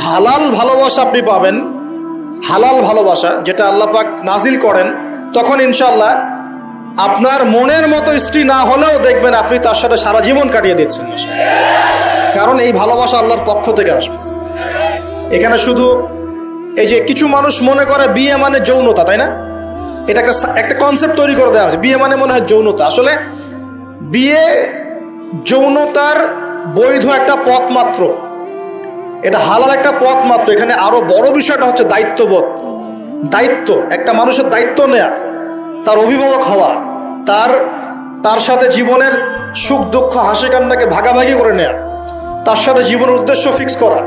হালাল ভালোবাসা আপনি পাবেন, হালাল ভালোবাসা যেটা আল্লাহ পাক নাজিল করেন, তখন ইনশাআল্লাহ আপনার মনের মতো স্ত্রী না হলেও দেখবেন আপনি তার সাথে সারা জীবন কাটিয়ে দিচ্ছেন, কারণ এই ভালোবাসা আল্লাহর পক্ষ থেকে আসবে। এখানে শুধু এই যে কিছু মানুষ মনে করে বিয়ে মানে যৌনতা, তাই না? এটা একটা কনসেপ্ট তৈরি করে দেওয়া হয়েছে, বিয়ে মানে মনে হয় যৌনতা। আসলে বিয়ে যৌনতার বৈধ একটা পথ মাত্র, এটা হালাল একটা পথ মাত্র। এখানে আরো বড় বিষয়টা হচ্ছে দায়িত্ববোধ। দায়িত্ব, একটা মানুষের দায়িত্ব নেয়া, তার অভিভাবক হওয়া, তার সাথে জীবনের সুখ দুঃখ হাসি কান্নাকে ভাগাভাগি করে নেয়া, তার সাথে জীবনের উদ্দেশ্য ফিক্স করা,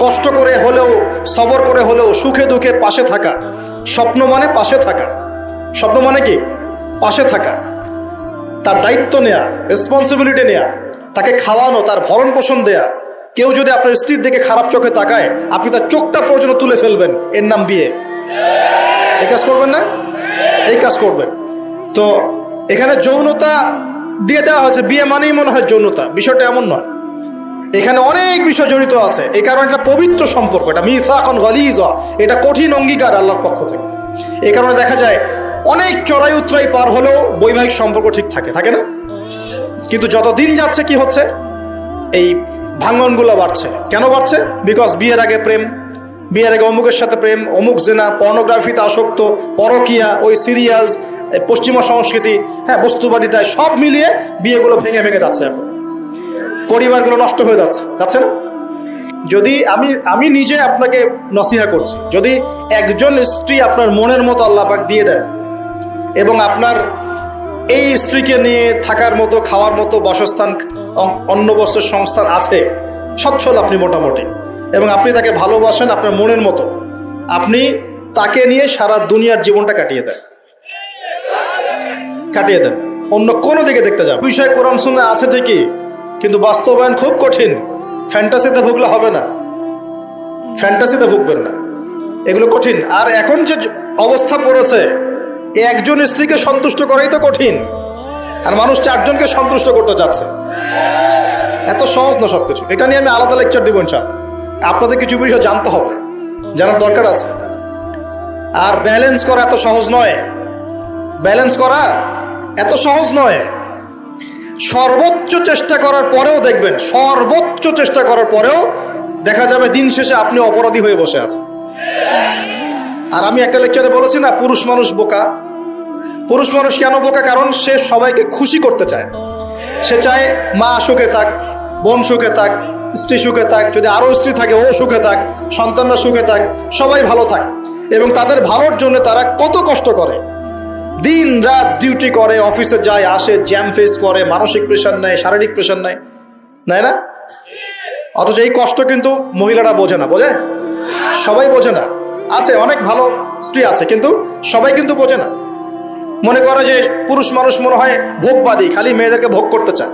কষ্ট করে হলেও সবর করে হলেও সুখে দুঃখে পাশে থাকা। স্বপ্ন মানে পাশে থাকা, স্বপ্ন মানে কি? পাশে থাকা। তার দায়িত্ব নেয়া, রেসপন্সিবিলিটি নেয়া, তাকে খাওয়ানো, তার ভরণ পোষণ দেয়া। কেউ যদি আপনার স্ত্রীর দিকে খারাপ চোখে তাকায়, আপনি তার চোখটা পর্যন্ত তুলে ফেলবেন, এর নাম বিয়ে। এই কাজ করবেন না? এই কাজ করবেন। তো এখানে যৌনতা দিয়ে দেওয়া হয়েছে, বিয়ে মানেই মনে হয় যৌনতা। বিষয়টা এমন নয়, এখানে অনেক বিষয় জড়িত আছে। এই কারণে এটা পবিত্র সম্পর্ক, এটা মিসাকুন গালিযা, এটা কঠিন অঙ্গীকার আল্লাহর পক্ষ থেকে। এই কারণে দেখা যায় অনেক চড়াই উতরাই পার হলেও বৈবাহিক সম্পর্ক ঠিক থাকে না? কিন্তু যত দিন যাচ্ছে কি হচ্ছে, এই ভাঙনগুলো বাড়ছে। কেন বাড়ছে? বিকজ বিয়ের আগে প্রেম, বিয়ের আগে অমুকের সাথে প্রেম, অমুক জেনা, পর্নোগ্রাফিতে আসক্ত, পরকিয়া, ওই সিরিয়ালস, পশ্চিমা সংস্কৃতি, হ্যাঁ, বস্তুবাদিতায়, সব মিলিয়ে বিয়েগুলো ভেঙে ভেঙে যাচ্ছে। এখন পরিবারগুলো নষ্ট হয়ে যাচ্ছে না? যদি আমি নিজে আপনাকে নসিহা করছি, যদি একজন স্ত্রী আপনার মনের মতো আল্লাহ পাক দিয়ে দেন এবং আপনার এই স্ত্রীকে নিয়ে থাকার মতো, খাওয়ার মতো বাসস্থান, অন্ন বস্ত্রের সংস্থান আছে, সচ্ছল আপনি মোটামুটি, এবং আপনি তাকে ভালোবাসেন আপনার মনের মতো, আপনি তাকে নিয়ে সারা দুনিয়ার জীবনটা কাটিয়ে দেন, অন্য কোনো দিকে দেখতে যান। বিষয় কোরআন সুন্নাহ আছে ঠিকই, কিন্তু বাস্তবায়ন খুব কঠিন। ফ্যান্টাসিতে ভুগলে হবে না, ফ্যান্টাসিতে ভুগবেন না, এগুলো কঠিন। আর এখন যে অবস্থা পড়েছে, একজন স্ত্রীকে সন্তুষ্ট করাই তো কঠিন, আর মানুষ 4 জনকে সন্তুষ্ট করতে চাচ্ছে। এত সহজ না সবকিছু। এটা নিয়ে আমি আলাদা লেকচার দিব ইনশাআল্লাহ। আপনাদের কিছু বিষয় জানতে হবে, জানার দরকার আছে। আর ব্যালেন্স করা এত সহজ নয়, ব্যালেন্স করা এত সহজ নয়। সর্বোচ্চ চেষ্টা করার পরেও দেখবেন, সর্বোচ্চ চেষ্টা করার পরেও দেখা যাবে দিন শেষে আপনি অপরাধী হয়ে বসে আছেন। আর আমি একটা লেকচারে বলেছি না, পুরুষ মানুষ বোকা। পুরুষ মানুষ কেন বোকা? কারণ সে সবাইকে খুশি করতে চায়। সে চায় মা সুখে থাক, বোন সুখে থাক, স্ত্রী সুখে থাক, যদি আরো স্ত্রী থাকে ও সুখে থাক, সন্তানরা সুখে থাক, সবাই ভালো থাক। এবং তাদের ভালোর জন্য তারা কত কষ্ট করে, দিন রাত ডিউটি করে, অফিসে যায় আসে, জ্যাম ফেস করে, মানসিক প্রেশার নেয়, শারীরিক প্রেশার নেয়, নেয় না? অথচ এই কষ্ট কিন্তু মহিলারা বোঝে না। বোঝে? সবাই বোঝে না। আছে অনেক ভালো স্ত্রী আছে, কিন্তু সবাই কিন্তু বোঝে না। মনে করে যে পুরুষ মানুষ মনে হয় ভোগবাদী, খালি মেয়েদেরকে ভোগ করতে চায়।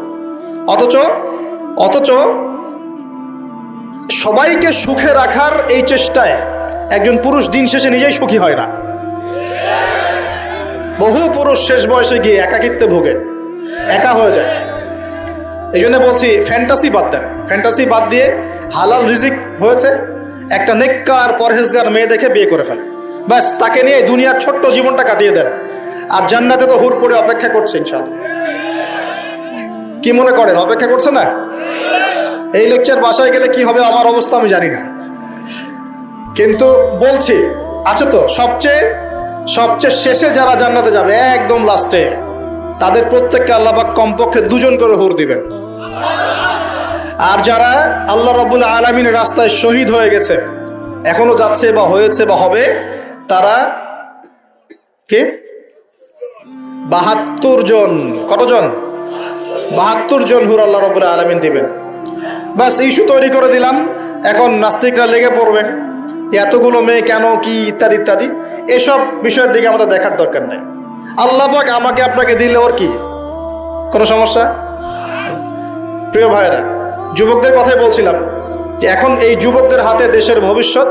অথচ সবাইকে সুখে রাখার এই চেষ্টায় একজন পুরুষ দিন শেষে নিজেই সুখী হয় না। বহু পুরুষ শেষ বয়সে গিয়ে একাকিত্বে ভোগে, একা হয়ে যায়। এই জন্য বলছি, ফ্যান্টাসি বাদ দেন। ফ্যান্টাসি বাদ দিয়ে হালাল রিজিক হয়েছে, একটা নেককার পরহেজগার মেয়ে দেখে বিয়ে করে ফেলে, ব্যাস তাকে নিয়ে দুনিয়ার ছোট্ট জীবনটা কাটিয়ে দেন। আর জান্নাতে তো হুর পড়ে অপেক্ষা করছে ইনশাআল্লাহ। কি মনে করেন অপেক্ষা করছে না? এই লেকচার বাসায় গেলে কি হবে আমার অবস্থা আমি জানি না। কিন্তু বলছি আছে তো সবচেয়ে সবচেয়ে শেষে যারা জান্নাতে যাবে একদম লাস্টে, তাদের প্রত্যেককে আল্লাহ পাক কমপক্ষে 2 জন করে হুর দিবেন। আর যারা আল্লাহ রাব্বুল আলামিনের রাস্তায় শহীদ হয়ে গেছে, এখনো যাচ্ছে বা হয়েছে বা হবে, তারা কে 72 জন। কতজন? 72 জন হুর আল্লাহ রাব্বুল আলামিন দিবেন। বাস ইস্যু তৈরি করে দিলাম, এখন নাস্তিকরা লেগে পড়বে এতগুলো মেয়ে কেন, কি ইত্যাদি ইত্যাদি। এসব বিষয়ের দিকে আমাদের দেখার দরকার নেই। আল্লাহ পাক আমাকে আপনাকে দিলে ওর কি কোনো সমস্যা? প্রিয় ভাইয়েরা, যুবকদের কথাই বলছিলাম যে এখন এই যুবকদের হাতে দেশের ভবিষ্যৎ,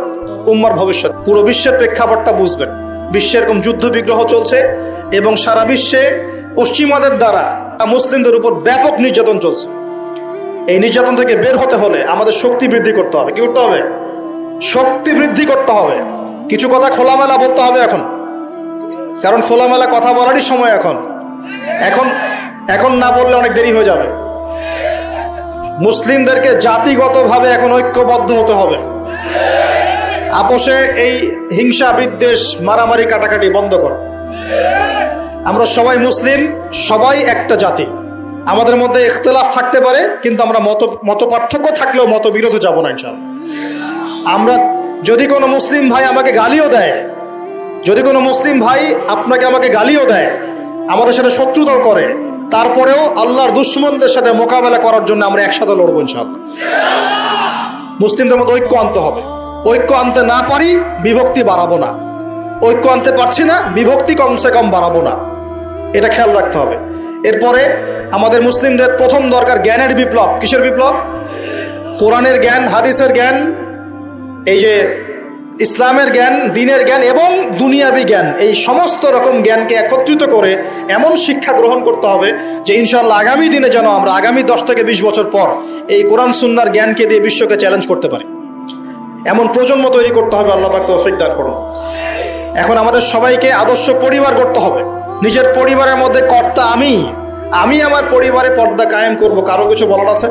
উম্মার ভবিষ্যৎ। পুরো বিশ্বের প্রেক্ষাপটটা বুঝবেন। বিশ্বে এরকম যুদ্ধ বিগ্রহ চলছে এবং সারা বিশ্বে পশ্চিমাদের দ্বারা মুসলিমদের উপর ব্যাপক নির্যাতন চলছে। এই নির্যাতন থেকে বের হতে হলে আমাদের শক্তি বৃদ্ধি করতে হবে। কি করতে হবে? শক্তি বৃদ্ধি করতে হবে। কিছু কথা খোলামেলা বলতে হবে এখন, কারণ খোলামেলা কথা বলারই সময় এখন। এখন এখন না বললে অনেক দেরি হয়ে যাবে। মুসলিমদেরকে জাতিগতভাবে এখন ঐক্যবদ্ধ হতে হবে। আপোষে এই হিংসা, বিদ্বেষ, মারামারি, কাটাকাটি বন্ধ কর। আমরা সবাই মুসলিম, সবাই একটা জাতি। আমাদের মধ্যে ইখতিলাফ থাকতে পারে, কিন্তু আমরা মত পার্থক্য থাকলেও মতবিরোধে যাব না ইনশাআল্লাহ। আমরা যদি কোনো মুসলিম ভাই আমাকে গালিও দেয়, যদি কোনো মুসলিম ভাই আপনাকে আমাকে গালিও দেয়, আমাদের সাথে শত্রুতাও করে, তারপরেও আল্লাহর দুশমনদের সাথে মোকাবেলা করার জন্য আমরা একসাথে লড়বো ইনশাআল্লাহ। মুসলিমদের মধ্যে ঐক্য আনতে হবে। ঐক্য আনতে না পারি, বিভক্তি বাড়াবো না। ঐক্য আনতে পারছি না, বিভক্তি কমসে কম বাড়াবো না। এটা খেয়াল রাখতে হবে। এরপরে আমাদের মুসলিমদের প্রথম দরকার জ্ঞানের বিপ্লব। কিসের বিপ্লব? কোরআনের জ্ঞান, হাদিসের জ্ঞান, এই যে ইসলামের জ্ঞান, দ্বীনের জ্ঞান এবং দুনিয়াবি জ্ঞান, এই সমস্ত রকম জ্ঞানকে একত্রিত করে এমন শিক্ষা গ্রহণ করতে হবে যে ইনশাআল্লাহ আগামী দিনে যেন আমরা আগামী 10 থেকে 20 বছর পর এই কোরআন সুন্নাহর জ্ঞানকে দিয়ে বিশ্বকে চ্যালেঞ্জ করতে পারি। এমন প্রজন্ম তৈরি করতে হবে। আল্লাহ পাক তৌফিক দান করুন। এখন আমাদের সবাইকে আদর্শ পরিবার করতে হবে। নিজের পরিবারের মধ্যে কর্তা আমি আমার পরিবারে পর্দা কায়েম করব, কারো কিছু বলার আছে?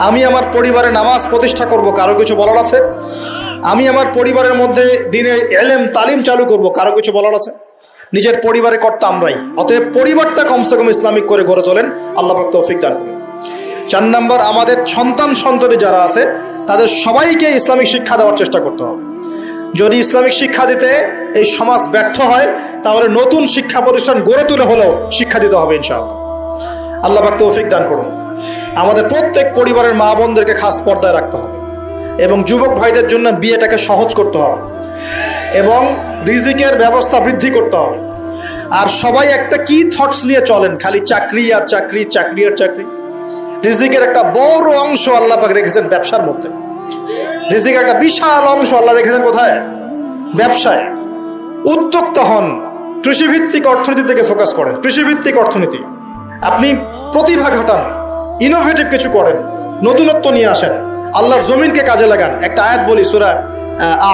আমি আমার পরিবারে নামাজ প্রতিষ্ঠা করব, কারো কিছু বলার আছে? আমি আমার পরিবারের মধ্যে দ্বীনের ইলম তালিম চালু করব, কারো কিছু বলার আছে? নিজের পরিবারে কর্তা আমরাই। অতএব পরিবারটা কমসে কম ইসলামিক করে গড়ে তোলেন। আল্লাহ পাক তৌফিক দান করুন। 4 নম্বর, আমাদের সন্তান যারা আছে তাদের সবাইকে ইসলামিক শিক্ষা দেওয়ার চেষ্টা করতে হবে। যদি ইসলামিক শিক্ষা দিতে এই সমাজ ব্যর্থ হয়, তাহলে নতুন শিক্ষা প্রতিষ্ঠান গড়ে তুলে হলেও শিক্ষা দিতে হবে ইনশাআল্লাহ। আল্লাহ পাক তৌফিক দান করুন। আমাদের প্রত্যেক পরিবারের মা বোনদেরকে খাস পর্দায় রাখতে হবে এবং যুবক ভাইদের জন্য বিয়েটাকে সহজ করতে হবে এবং রিজিকের ব্যবস্থা বৃদ্ধি করতে হবে। আর সবাই একটা কি থটস নিয়ে চলেন, খালি চাকরি আর চাকরি, চাকরি আর চাকরি। রিজিকের একটা বড় অংশ আল্লাহ পাক রেখেছেন ব্যবসার মধ্যে। রিজিকের একটা বিশাল অংশ আল্লাহ রেখেছেন কোথায়? ব্যবসায়। উদ্যোক্তা হন, কৃষিভিত্তিক অর্থনীতি থেকে ফোকাস করেন। কৃষিভিত্তিক অর্থনীতি, আপনি প্রতিভা ঘটান, ইনোভেটিভ কিছু করেন, নতুনত্ব নিয়ে আসেন, আল্লাহর জমিনকে কাজে লাগান। একটা আয়াত বলি, সূরা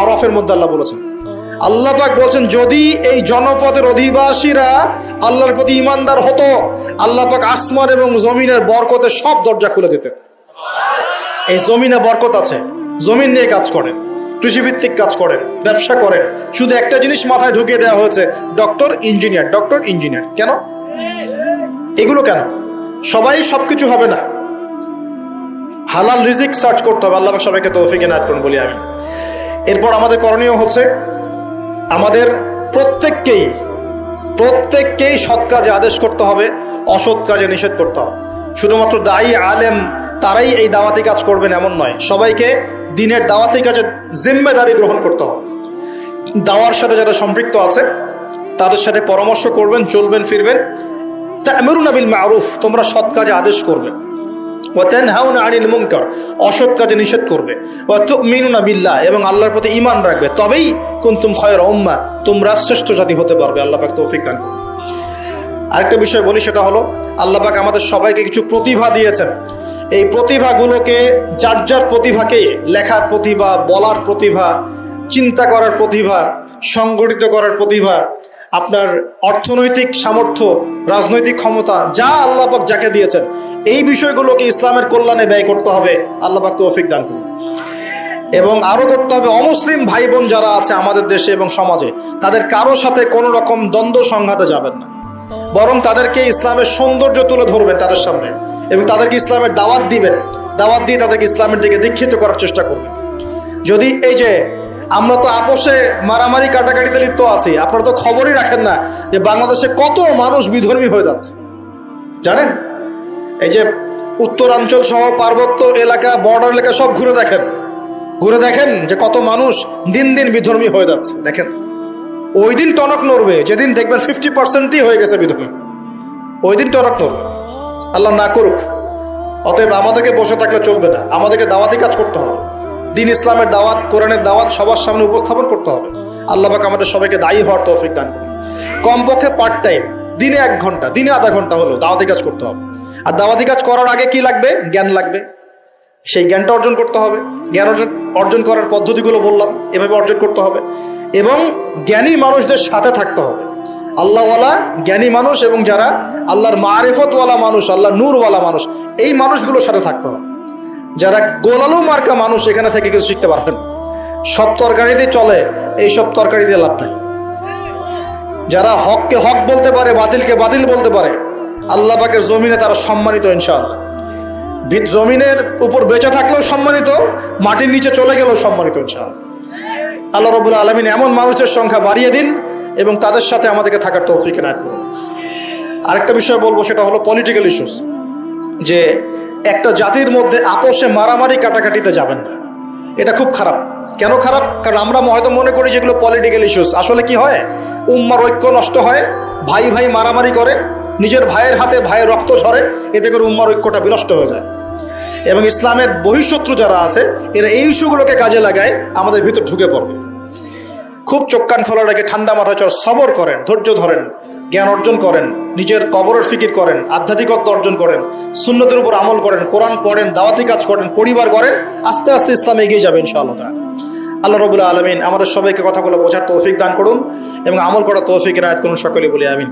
আরাফের মধ্যে আল্লাহ বলেছেন, আল্লাহ পাক বলছেন যদি এই জনপদের অধিবাসীরা আল্লাহর প্রতি ঈমানদার হতো, আল্লাহ পাক আসমান এবং জমিনের বরকতে সব দরজা খুলে দিতেন। এই জমিনে বরকত আছে, জমিন নিয়ে কাজ করেন, কৃষিভিত্তিক কাজ করেন, ব্যবসা করেন। শুধু একটা জিনিস মাথায় ঢুকিয়ে দেওয়া হয়েছে, ডক্টর ইঞ্জিনিয়ার, ডক্টর ইঞ্জিনিয়ার। কেন এগুলো? কেন? সবাই সবকিছু হবে না। হালাল রিজিক সার্চ করতে হবে। আল্লাহ পাক সবাইকে তৌফিক এনায়েত করুন বলি আমি। এরপর আমাদের করণীয় হচ্ছে আমাদের প্রত্যেককেই সৎ কাজে আদেশ করতে হবে, অসৎ কাজে নিষেধ করতে হবে। শুধুমাত্র দায়ী আলেম তারাই এই দাওয়াতি কাজ করবেন এমন নয়, সবাইকে দ্বীনের দাওয়াতি কাজে জিম্মেদারি গ্রহণ করতে হবে। দাওয়ার সাথে যারা সম্পৃক্ত আছে তাদের সাথে পরামর্শ করবেন, চলবেন ফিরবেন। তা'মুরুনা বিল মা'রুফ, তোমরা সৎ কাজে আদেশ করবে। ওয়া তানহাউনা আনিল মুনকার, অসৎ কাজে নিষেধ করবে। ওয়া তু'মিনুনা বিল্লাহ, এবং আল্লাহর প্রতি ঈমান রাখবে। তবেই কুনতুম খায়রা উম্মাহ, তোমরা শ্রেষ্ঠ জাতি হতে পারবে। আল্লাহ পাক তৌফিক দান করুন। আরেকটা বিষয় বলি, সেটা হলো আল্লাহ পাক আমাদের সবাইকে কিছু প্রতিভা দিয়েছেন। এই প্রতিভাগুলোকে, যার যার প্রতিভাকে, লেখার প্রতিভা, বলার প্রতিভা, চিন্তা করার প্রতিভা, সংগঠিত করার প্রতিভা, আপনার অর্থনৈতিক সামর্থ্য, রাজনৈতিক ক্ষমতা, যা আল্লাহ পাক যাকে দিয়েছেন, এই বিষয়গুলোকে ইসলামের কল্যাণে ব্যয় করতে হবে। আল্লাহ পাক তৌফিক দান করুন। এবং আরো করতে হবে অমুসলিম ভাই বোন যারা আছে আমাদের দেশে এবং সমাজে, তাদের কারো সাথে কোনো রকম দ্বন্দ্ব সংঘাতে যাবেন না, বরং তাদেরকে ইসলামের সৌন্দর্য তুলে ধরবেন তাদের সামনে এবং তাদেরকে ইসলামের দাওয়াত দিবেন, দাওয়াত দিয়ে তাদেরকে ইসলামের দিকে দীক্ষিত করার চেষ্টা করবেন। যদি এই যে আমরা তো আপোষে মারামারি কাটাকাটিতে লিপ্ত আছি, আপনারা তো খবরই রাখেন না যে বাংলাদেশে কত মানুষ বিধর্মী হয়ে যাচ্ছে, জানেন? এই যে উত্তরাঞ্চল সহ পার্বত্য এলাকা, বর্ডার এলাকা সব ঘুরে দেখেন যে কত মানুষ দিন দিন বিধর্মী হয়ে যাচ্ছে। দেখেন, ওই দিন টনক নড়বে যেদিন দেখবেন 50%ই হয়ে গেছে বিধর্মী, ওই দিন টনক নড়বে, আল্লাহ না করুক। অতএব আমাদেরকে বসে থাকলে চলবে না, আমাদেরকে দাওয়াতি কাজ করতে হবে, দিন ইসলামের দাওয়াত, কোরআনের দাওয়াত সবার সামনে উপস্থাপন করতে হবে। আল্লাহ পাক আমাদের সবাইকে দায়ী হওয়ার তৌফিক দান করুন। কমপক্ষে পার্ট টাইম, দিনে 1 ঘন্টা, দিনে আধা ঘন্টা হলো দাওয়াতি কাজ করতে হবে। আর দাওয়াতি কাজ করার আগে কি লাগবে? জ্ঞান লাগবে, সেই জ্ঞানটা অর্জন করতে হবে। জ্ঞান অর্জন করার পদ্ধতিগুলো বললাম, এভাবে অর্জন করতে হবে এবং জ্ঞানী মানুষদের সাথে থাকতে হবে। আল্লাহওয়ালা জ্ঞানী মানুষ এবং যারা আল্লাহর মারিফতওয়ালা মানুষ, আল্লাহর নূরওয়ালা মানুষ, এই মানুষগুলোর সাথে থাকতে হবে। যারা গোলালু মার্কা মানুষ, এখানে থেকে কিছু শিখতে পারবেন। সব তরকারি দিয়ে চলে, এই সব তরকারি দিয়ে লাভ নাই। যারা হককে হক বলতে পারে, বাতিলকে বাতিল বলতে পারে, আল্লাহ পাকের জমিনে তারা সম্মানিত ইনশাআল্লাহ। জমিনের উপর বেঁচে থাকলেও সম্মানিত, মাটির নিচে চলে গেলেও সম্মানিত ইনশাআল্লাহ। আল্লাহ রাব্বুল আলামিন এমন মানুষের সংখ্যা বাড়িয়ে দিন এবং তাদের সাথে আমাদেরকে থাকার তৌফিক এনায়েত করুন। আরেকটা বিষয় বলবো, সেটা হলো পলিটিক্যাল ইস্যুস। যে একটা জাতির মধ্যে আপোষে মারামারি কাটাকাটিতে যাবেন না, এটা খুব খারাপ। কেন খারাপ? কারণ আমরা হয়তো মনে করি যেগুলো পলিটিক্যাল ইস্যুস, আসলে কি হয়, উম্মার ঐক্য নষ্ট হয়, ভাই ভাই মারামারি করে, নিজের ভাইয়ের হাতে ভাইয়ের রক্ত ঝরে, এতে করে উম্মার ঐক্যটা বিনষ্ট হয়ে যায়। এবং ইসলামের বহিঃশত্রু যারা আছে, এরা এই ইস্যুগুলোকে কাজে লাগায় আমাদের ভিতর ঢুকে পড়বে। খুব চোখ কান খোলা রেখে ঠান্ডা মাথায় সবর করেন, ধৈর্য ধরেন, জ্ঞান অর্জন করেন, নিজের কবরের ফিকির করেন, আধ্যাত্মিকত্ব অর্জন করেন, সুন্নতের উপর আমল করেন, কোরআন পড়েন, দাওয়াতি কাজ করেন, পরিবার করেন, আস্তে আস্তে ইসলামে এগিয়ে যাবে ইনশাআল্লাহ। আল্লাহ রাব্বুল আলামিন আমাদের সবাইকে কথাগুলো বোঝার তৌফিক দান করুন এবং আমল করার তৌফিক এনায়েত করুন, সকলে বলি আমিন।